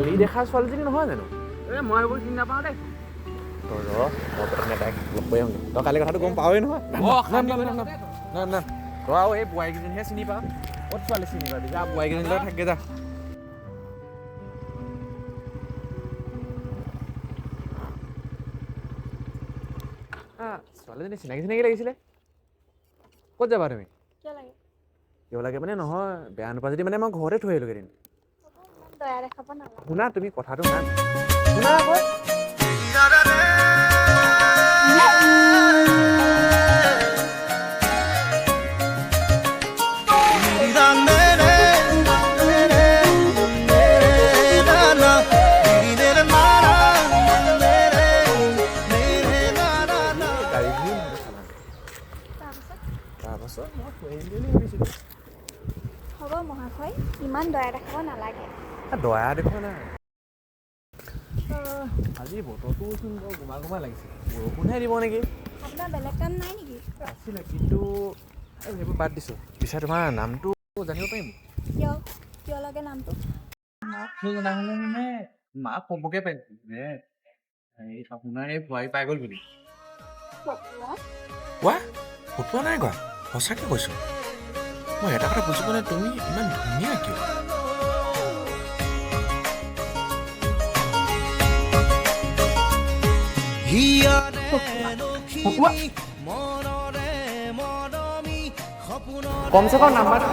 কালি দেখা ছোৱালীজনী নহয় জানো মই এইবোৰ চিনি নাপাওঁ দেই তই ৰ মই প্ৰথমে তাইক লগ কৰি আহোঁগৈ তই কালি কথাটো গম পাৱই নহয় না তই আৰু এই বোৱাৰীকেইজনীহে চিনি পাৱ ক'ত ছোৱালী চিনি পাবি যা বোৱাৰীকেইজনীৰ লগত থাকগে যা ছোৱালীজনী চিনাকি লাগিছিলে ক'ত যাবা তুমি কিয় লাগে মানে নহয় বেয়া নোপোৱা যদি মানে মই ঘৰতে থৈ আহিলোঁ এদিন শুনা তুমি কথাটো শুনা আকৌ হ'ব মহাশয় ইমান দয়া দেখাব নালাগে দয়া দেখুৱা নাই আজি বতৰটোচোন বৰ গোমা গোমা লাগিছে বৰষুণহে দিব নেকি আপোনাৰ বেলেগ কাম নাই নেকি আছিলে কিন্তু সেইবোৰ বাদ দিছোঁ পিছে তোমাৰ নামটো জানিব পাৰিম কিয় লাগে নামটো মানে মাক ক'বগে পাৰিম যে আপোনাৰ এই বোৱাৰী পাই গ'ল বুলি কোৱা ফটোৱা নাই কোৱা সঁচাকৈ কৈছোঁ মই এটা কথা বুজি পোৱা নাই তুমি ইমান ধুনীয়া কিয় কমচে কম নাম্বাৰটো